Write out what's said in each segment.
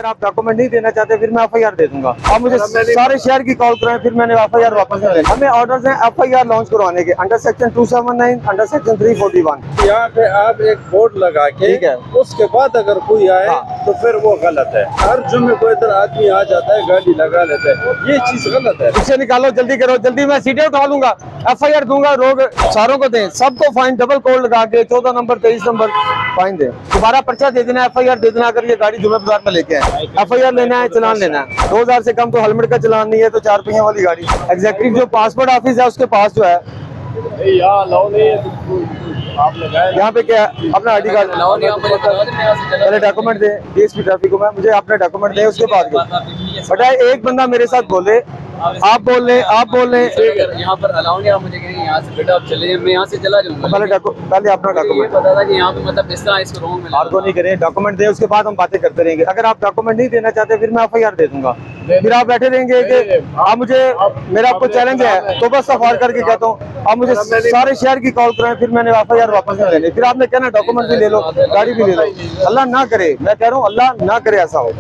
अगर आप डॉक्यूमेंट नहीं देना चाहते फिर मैं एफआईआर दे दूंगा। आप मुझे सारे शहर की कॉल कराएं फिर मैंने एफआईआर वापस ले लेना। हमें ऑर्डर्स हैं एफआईआर लॉन्च करवाने के अंडर सेक्शन 279 अंडर सेक्शन 341। यहाँ पे आप एक बोर्ड लगा के ठीक है, उसके बाद अगर कोई आए तो फिर वो गलत है। हर जुम्मे कोई इधर आदमी आ जाता है गाड़ी लगा लेता है, ये चीज गलत है। इसे निकालो, जल्दी करो, जल्दी, मैं सीटें उठा लूंगा, एफआईआर दूंगा। लोग सारों को दें, सबको फाइन डबल कोड लगा के 14 नंबर 23 नंबर फाइन दें। दोबारा पर्चा दे देना, एफआईआर दे देना। अगर ये गाड़ी जुम्मे बाजार में लेके आए, एफआईआर लेना है, चलान लेना है। 2000 से कम तो हेलमेट का चलान नहीं है, तो 4 पहिया वाली गाड़ी। एग्जैक्टिव जो पासपोर्ट ऑफिस है उसके पास जो है यहाँ पे क्या है, अपना आईडी कार्ड पहले डॉक्यूमेंट दे डीएसपी ट्रैफिक को, मैं मुझे अपने डॉक्यूमेंट दे उसके बाद बटा एक बंदा मेरे साथ बोले आप बोल रहे यहाँ पर अलाउ नहीं, आप मुझे कहेंगे यहाँ से बेटा आप चले जाइए, मैं यहाँ से चला जाऊंगा। पहले अपना डॉक्यूमेंट पता था कि यहाँ पे मतलब इस तरह इसको रॉन्ग में आपको नहीं करें, डॉक्यूमेंट दे उसके बाद हम बातें करते रहेंगे। अगर आप डॉक्यूमेंट नहीं देना चाहते फिर मैं एफआईआर दे दूंगा। फिर आप बैठे रहेंगे कि आप मुझे, मेरा आपको चैलेंज है तो बस सफार करके कहता हूँ आप मुझे सारे शहर की कॉल कराएं फिर मैंने एफआईआर वापस ले लेनी। फिर आपने कहना डॉक्यूमेंट भी ले लो, गाड़ी भी ले लो। अल्लाह ना करे, मैं कह रहा हूँ अल्लाह ना करे ऐसा हो।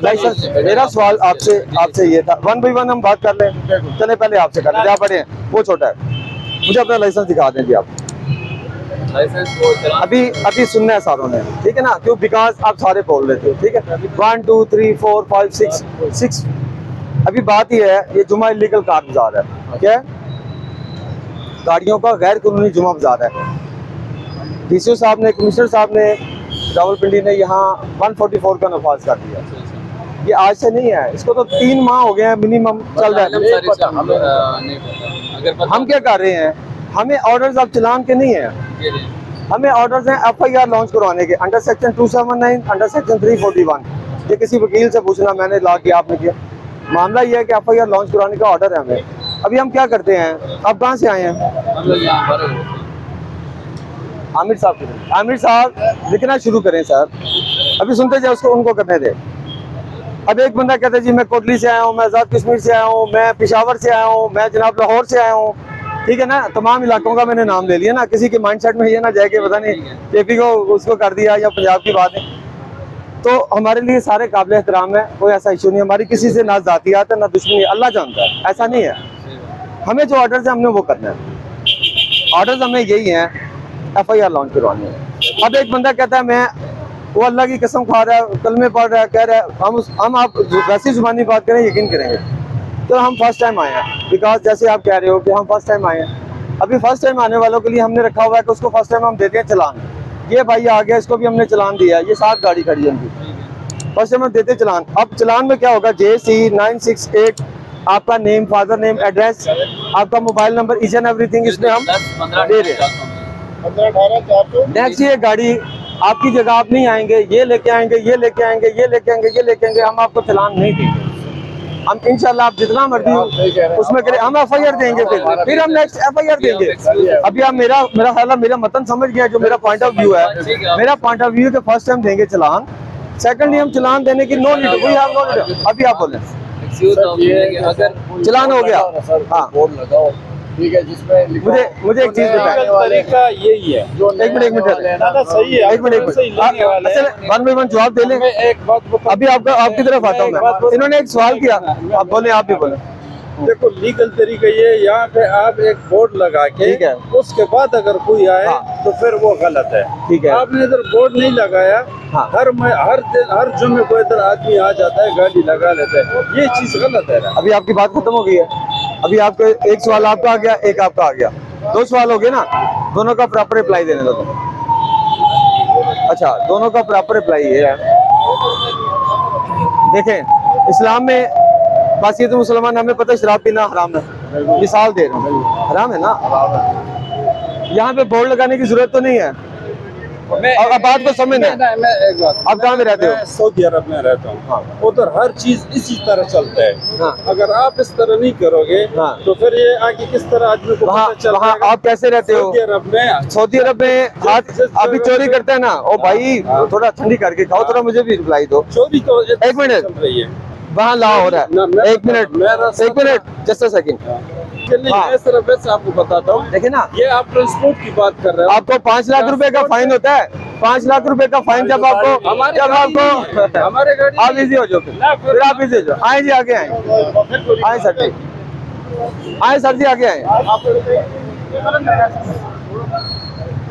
लाइसेंस, मेरा सवाल आपसे ये था, 1 by 1 हम बात कर लें। चले पहले आपसे कर लें, आप बड़े हैं, वो छोटा है। मुझे अपना लाइसेंस दिखा दें जी आप। अभी सुनना है सारों ने, ठीक है ना, क्यों? बिकॉज आप सारे बोल रहे थे, ठीक है। 1 2 3 4 5 6 अभी बात ये है, ये जुमा इलीगल कार बाजार है, क्या है? गाड़ियों का गैर कानूनी जुमा बाजार है। डीसीओ साहब ने, कमिश्नर साहब ने, रावलपिंडी ने यहाँ 144 का नफाज कर दिया। ये आज से नहीं है, इसको तो 3 माह हो गए हैं मिनिमम चल रहा है। हम क्या कर रहे हैं, हमें ऑर्डर्स अब चलान के नहीं है, हमें ऑर्डर्स हैं एफआईआर लॉन्च करवाने के अंडर सेक्शन 279 अंडर सेक्शन 341। ये किसी वकील से पूछना, मैंने ला के आपने किया। मामला ये है कि एफआईआर लॉन्च करवाने का ऑर्डर है हमें। अभी हम क्या करते हैं, आप कहाँ से आए हैं? आमिर साहब लिखना शुरू करें सर, अभी सुनते जाए उसको, उनको करने दे। अब एक बंदा कहता है जी मैं कोटली से आया हूँ, मैं आज़ाद कश्मीर से आया हूँ, मैं पेशावर से आया हूँ, मैं जनाब लाहौर से आया हूँ, ठीक है ना। तमाम इलाकों का मैंने नाम ले लिया ना, किसी के माइंडसेट में ये ना जाए कि पता नहीं केपी को उसको कर दिया या पंजाब की बात है। तो हमारे लिए सारे काबिल एहतराम है, कोई ऐसा इशू नहीं, हमारी किसी से ना जातियात है ना दुश्मनी, अल्लाह जानता है, ऐसा नहीं है। हमें जो ऑर्डर्स है हमने वो करना है। ऑर्डर्स हमें यही हैं, एफआईआर लॉन्च करवानी है। अब एक बंदा कहता है मैं, वो अल्लाह की कसम खा रहा है, कलमे पढ़ रहा है, कह रहा है हम आप वैसी जुबानी बात करें यकीन करेंगे। तो हम फर्स्ट टाइम आए हैं, बिकॉज जैसे आप कह रहे हो कि हम फर्स्ट टाइम आए हैं। अभी फर्स्ट टाइम आने वालों के लिए हमने रखा हुआ है कि उसको फर्स्ट टाइम हम देते हैं चलान। ये भाई आ गया, इसको भी हमने चलान दिया, ये 7 गाड़ी खड़ी है उनकी, फर्स्ट टाइम हम देते चलान। अब चलान में क्या होगा, JC 968, आपका नेम, फादर नेम, एड्रेस, आपका mobile number, each and everything इसमें हम दे रहे हैं। नेक्स्ट ये गाड़ी आपकी जगह आप नहीं आएंगे, ये लेके आएंगे, ये लेके आएंगे, ये लेके आएंगे, ये लेके आएंगे, हम आपको चलान नहीं देंगे। हम इंशाल्लाह आप जितना मर्जी उसमें करें, हम एफआईआर देंगे, फिर हम नेक्स्ट एफआईआर देंगे। अभी आप मेरा ख्याल है मेरा मतन समझ गया, जो मेरा पॉइंट ऑफ व्यू है, मेरा पॉइंट ऑफ व्यू है कि फर्स्ट टाइम देंगे चलान, सेकंडली हम चलान देने की no need, we have no need. अभी आप बोलें चलान हो गया, हाँ ठीक है, जिसमें मुझे एक चीज बताएं, तरीका यही है। एक मिनट सही है, एक मिनट 1 by 1 जवाब दे लें। एक बात अभी आपकी तरफ आता हूँ मैं, इन्होंने एक सवाल किया, आप बोले, आप भी बोले। देखो लीगल तरीका ये, यहाँ पे आप एक बोर्ड लगा के, ठीक है, उसके बाद अगर कोई आए तो फिर वो गलत है, ठीक है। आपने इधर बोर्ड नहीं लगाया, हर जुम्मे को इधर आदमी आ जाता है, गाड़ी लगा लेता है, ये चीज गलत है ना। अभी आपकी बात खत्म हो गई है, अभी आपको एक सवाल आपका आ गया, एक आपका आ गया, 2 सवाल हो गए ना, दोनों का प्रॉपर रिप्लाई देने दो। अच्छा, दोनों का प्रॉपर रिप्लाई ये है, देखें इस्लाम में बासियत मुसलमान, हमें पता है शराब पीना हराम है, मिसाल दे रहा हूँ, हराम है ना। यहाँ पे बोर्ड लगाने की जरूरत तो नहीं है, अब बात को समझना। एक बात, आप कहाँ में रहते हो? सऊदी अरब में रहता हूँ, हाँ। उधर हर चीज इसी तरह चलता है, हाँ। अगर आप इस तरह नहीं करोगे, हाँ। तो फिर ये आगे किस तरह आदमी को वहाँ आप कैसे रहते हो? सऊदी अरब में अभी चोरी करते हैं ना, ओ भाई थोड़ा ठंडी करके खाओ, थोड़ा मुझे भी रिप्लाई दो। चोरी तो एक मिनट चल रही है, वहाँ ला हो रहा है, एक मिनट जस्ट अ सेकंड। मैं सिर्फ वैसे आपको बताता हूँ, देखिए ना, ये आप ट्रांसपोर्ट की बात कर रहे हो, आपको 5 लाख रुपए का फाइन होता है, 5 लाख रुपए का फाइन जब आपको हमारे गाड़ी आप इजी हो जाओ, फिर आप इजी हो जाओ। आए जी आगे आए, आए सर जी, आए सर जी आगे आए।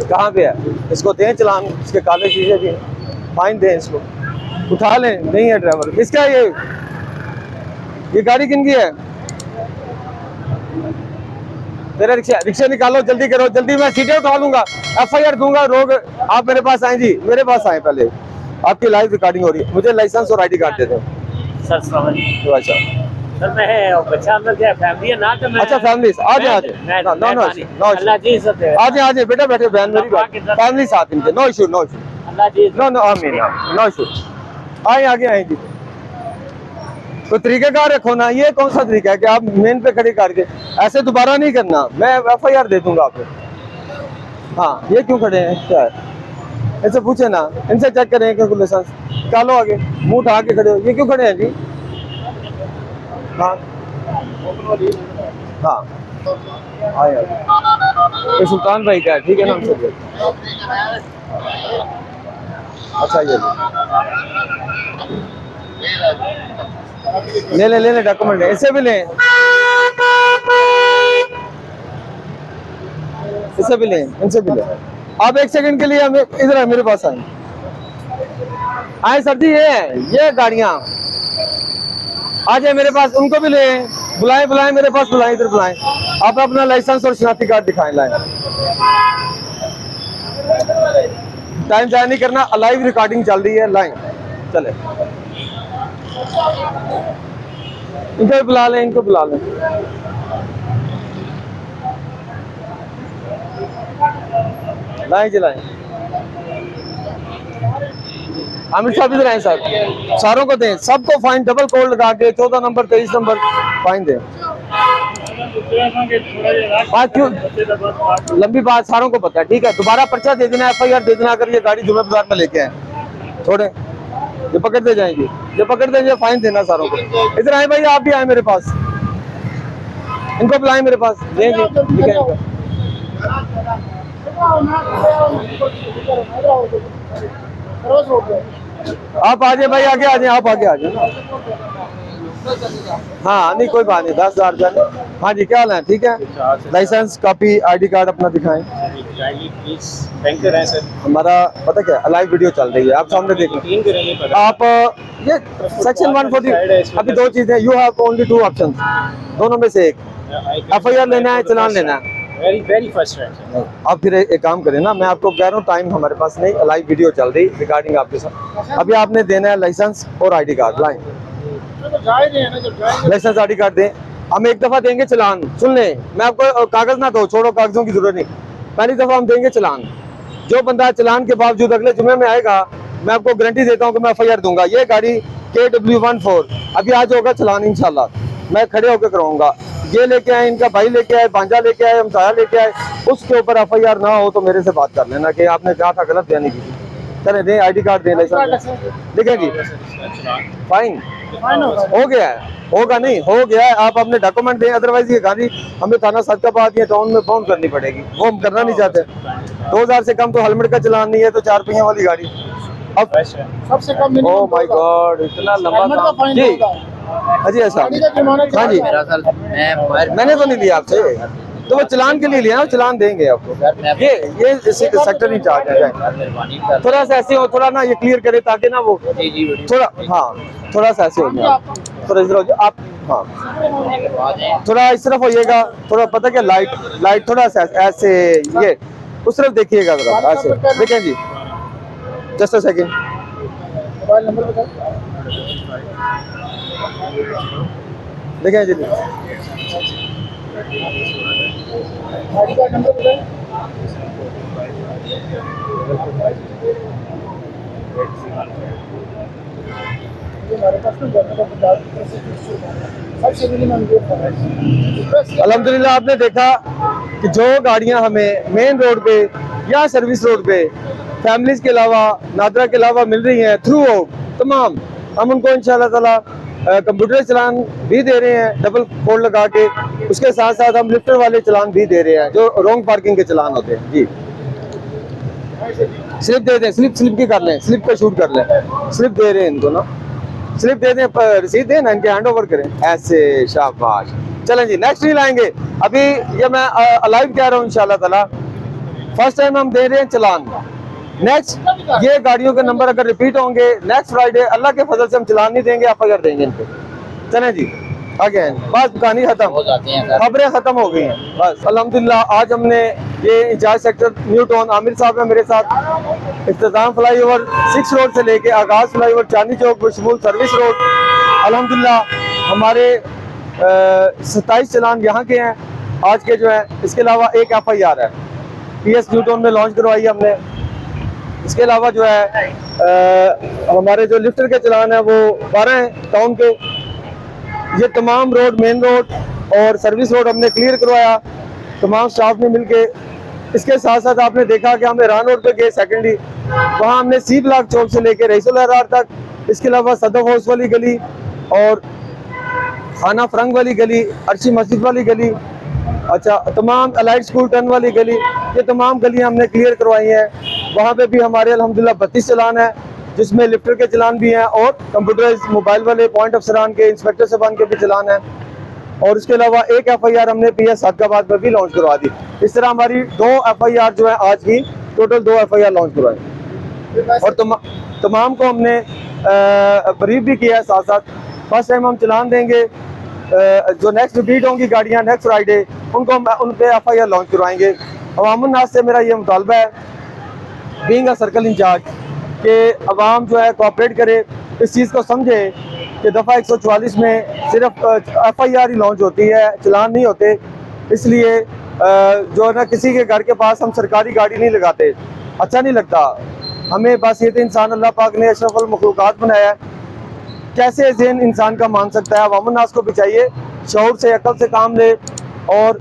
कहाँ पे है? इसको दें चलान, इसके काले शीशे भी फाइन दें, इसको उठा लें। नहीं है ड्राइवर, किसका है ये गाड़ी किन की है? मेरा रिक्शा, रिक्शा निकालो, जल्दी करो, जल्दी, मैं सीटें उठा लूंगा, FIR दूंगा। रोग आप मेरे पास आए जी, मेरे पास आए, पहले आपकी लाइव रिकॉर्डिंग हो रही है, मुझे लाइसेंस और ID कार्ड दे दो सर। अच्छा सर मैं बच्चा अंदर क्या फैमिली है ना, तो मैं अच्छा फैमिली आ जाए, अल्लाह जी इज्जत है। आ जाए बेटा, बैठे बहन मेरी बात, फैमिली साथ इनके, नो इशू नो इशू, अल्लाह जी नो आमीन, नो इशू। आए आगे आए जी, तो तरीकेकार रखो ना। ये कौन सा तरीका है कि आप मेन पे खड़ी करके ऐसे दोबारा नहीं करना, मैं FIR दे दूंगा आपको। हाँ ये क्यों खड़े हैं, क्या है? इनसे पूछे ना, इनसे चेक करें कि लाइसेंस निकालो, आगे मुंह उठा के खड़े हो, ये क्यों खड़े हैं जी? हाँ हाँ आए ये सुल्तान भाई का है, ठीक है ना? अच्छा ये ले ले डॉक्यूमेंट, इससे भी लें, इससे भी लें, इनसे भी लें। आप 1 सेकंड के लिए हमें इधर है, मेरे पास आए सर जी, ये गाड़ियाँ आ जाए मेरे पास, उनको भी लें, बुलाएं मेरे पास, बुलाएं इधर बुलाएं। आप अपना लाइसेंस और शनाख्ती कार्ड दिखाएं, लाएं। टाइम जाया नहीं करना, लाइव रिकॉर्डिंग चल रही है, लाएं, चले। इनको भी बुला लें, इनको बुला लें। लाएं जलाएं, आमिर साहब इधर आए साहब, सारों को दें, सबको फाइन डबल कोड लगा के 14 नंबर 23 नंबर फाइन दें। बात क्यों लंबी बात, सारों को पता है, ठीक है? दोबारा पर्चा दे देना, FIR दे देना, अगर ये गाड़ी जुम्मे बाजार में लेके आए, थोड़े ये पकड़ दे जाएंगे, ये पकड़ देंगे, फाइन देना सारों को। इधर आए भाई, आप भी आए मेरे पास, इनको बुलाएं मेरे पास, देंगे, ठीक है? आप आ जाए भाई, आगे आ जाए, आप आगे आ जाए। हाँ नहीं कोई बात नहीं, 10,000 जाने। हाँ जी क्या हाल है, ठीक है? लाइसेंस कॉपी ID कार्ड अपना दिखाएं। बैंकर है सर, हमारा पता क्या, लाइव वीडियो चल रही है, आप सामने देखें। आप ये सेक्शन 140, अभी 2 चीजें, यू हैव ओनली 2 ऑप्शन, दोनों में से एक, FIR लेना है, चलान लेना है। वेरी फर्स्ट है। आप फिर एक काम करें ना, मैं आपको कह रहा हूँ टाइम हमारे पास नहीं, लाइव वीडियो चल रही रिगार्डिंग आपके साथ। अभी आपने देना है लाइसेंस और ID कार्ड, लाएं लाइसेंस ID कार्ड दें। हम एक दफा देंगे चलान, सुन लें, मैं आपको कागज ना दो, छोड़ो कागजों की जरूरत नहीं, पहली दफा हम देंगे चलान। जो बंदा चलान के बावजूद अगले जुम्मे में आएगा, मैं आपको गारंटी देता हूँ कि मैं FIR दूंगा। ये गाड़ी KW14 अभी आज होगा चलान इंशाल्लाह, मैं खड़े होकर कराऊंगा। ये लेके आए, इनका भाई लेके आए, भांजा लेके आए, हमसाया लेके आए, उसके ऊपर FIR ना हो तो मेरे से बात कर लेना कि आपने कहा था गलत बयानी की। चले दें ID कार्ड दें, लाइसेंस देखें जी, फाइन हो गया है, होगा नहीं हो गया है, आप अपने डॉक्यूमेंट दें, अदरवाइज ये गाड़ी हमें थाना सदकाबाद या टाउन में बाउंड करनी पड़ेगी, वो हम करना नहीं चाहते। 2000 से कम तो हेलमेट का चलान नहीं है, तो 4 पहियों वाली गाड़ी अब सबसे कम। ओह माय गॉड, इतना लंबा काम जी। अजी ऐसा, हाँ जी मैंने तो नहीं लिया आपसे, तो वो चलान के लिए लिया ना, चलान देंगे आपको। ये सेक्टर इंचार्ज है, थोड़ा सा ऐसे हो, थोड़ा ना ये क्लियर करे ताकि ना वो थोड़ा, हाँ थोड़ा सा ऐसे हो जाए, थोड़ा इधर हो जाए आप, हाँ थोड़ा इस तरफ होइएगा, थोड़ा पता क्या लाइट थोड़ा सा ऐसे, ये उस तरफ देखिएगा जरा, ऐसे देखें जी, just a second. Mobile number बताओ, देखें जी, गाड़ी का नंबर बताएं। अल्हम्दुलिल्लाह आपने देखा कि जो गाड़ियां हमें मेन रोड पे या सर्विस रोड पे फैमिलीज के अलावा, नादरा के अलावा मिल रही हैं थ्रू आउट तमाम, हम उनको इंशाल्लाह ताला कंप्यूटर चलान भी दे रहे हैं डबल कोड लगा के, उसके साथ साथ हम लिफ्टर वाले चलान भी दे रहे हैं जो रॉन्ग पार्किंग के चलान होते हैं जी। स्लिप दे दें, स्लिप की कर लें, स्लिप पे शूट कर लें, स्लिप दे रहे हैं इनको ना, स्लिप दे दें, रसीद दें ना, इनके हैंड ओवर करें ऐसे, शाबाश। चलें जी, नेक्स्ट नहीं लाएंगे अभी, ये मैं लाइव कह रहा हूँ इंशाल्लाह ताला। फर्स्ट टाइम हम दे रहे हैं चलान। नेक्स्ट ये गाड़ियों के नंबर अगर रिपीट होंगे नेक्स्ट फ्राइडे अल्लाह के फजल से हम चलान नहीं देंगे, आप अगर देंगे इन पे। चलें जी आगे हैं, बस कहानी खत्म, खबरें खत्म हो गई हैं बस अल्हम्दुलिल्लाह। आज हमने ये incharge sector new town Aamir साहब है मेरे साथ, इख्तिताम फ्लाईओवर 6 रोड से लेके आगाज flyover Chandni Chowk बशमूल service road, अल्हम्दुलिल्लाह हमारे 27 चलान यहाँ के हैं आज के जो है। इसके अलावा एक FIR है PS न्यू टाउन में लॉन्च करवाई है हमने। इसके अलावा जो है हमारे जो लिफ्टर के चलान है वो 12 हैं टाउन के। ये तमाम रोड, मेन रोड और सर्विस रोड हमने क्लियर करवाया तमाम स्टाफ ने मिलके। इसके साथ साथ आपने देखा कि हम ईरान रोड पे गए सेकेंडली, वहाँ हमने C ब्लॉक चौक से लेके रईसुल अहरार तक, इसके अलावा सदफ हाउस वाली गली और खाना फ्रंग वाली गली, अर्शी मस्जिद वाली गली, अच्छा तमाम अलाइड स्कूल टर्न वाली गली, ये तमाम गलियाँ हमने क्लियर करवाई हैं। वहाँ पे भी हमारे अल्हम्दुलिल्लाह 32 चलान है, जिसमें लिफ्टर के चलान भी हैं और कंप्यूटराइज मोबाइल वाले पॉइंट अफसरान के, इंस्पेक्टर साहबान के भी चलान हैं। और इसके अलावा एक FIR हमने PS सादकाबाद में भी लॉन्च करवा दी। इस तरह हमारी 2 FIR जो है आज की, टोटल 2 FIR लॉन्च करवाई और तमाम को हमने ब्रीफ भी किया है साथ साथ। फर्स्ट टाइम हम चलान देंगे, जो नेक्स्ट रिपीट होंगी गाड़ियाँ नेक्स्ट फ्राइडे उनको हम उन पे FIR लॉन्च करवाएंगे। अवामुन नास से मेरा ये मुतालबा है बीइंग अ सर्कल इंचार्ज कि अवाम जो है कोऑपरेट करे, इस चीज़ को समझे कि दफ़ा 144 में सिर्फ FIR ही लॉन्च होती है, चलान नहीं होते। इसलिए जो है ना किसी के घर के पास हम सरकारी गाड़ी नहीं लगाते, अच्छा नहीं लगता हमें। बस ये तो इंसान अल्लाह पाक ने अशरफुल मखलूक़ात बनाया है, कैसे ज़हन इंसान का मान सकता है। अवामुन नास को भी चाहिए शऊर से, अकल से काम ले और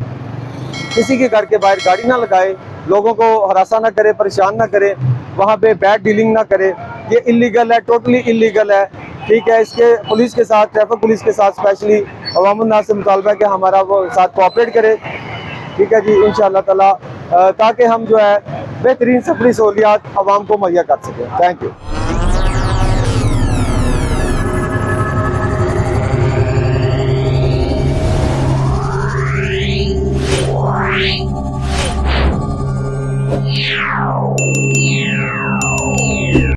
किसी के घर के बाहर गाड़ी ना लगाए, लोगों को हरासा ना करे, परेशान ना करे, वहाँ पे बैड डीलिंग ना करे। ये इलीगल है, टोटली इलीगल है, ठीक है। इसके पुलिस के साथ, ट्रैफिक पुलिस के साथ स्पेशली अवामुन नास से मुतालबा है कि हमारा वो साथ कोऑपरेट करे, ठीक है जी इंशाअल्लाह ताला, ताकि हम जो है बेहतरीन सफरी सहूलियात आवाम को मुहैया कर सकें। Thank you.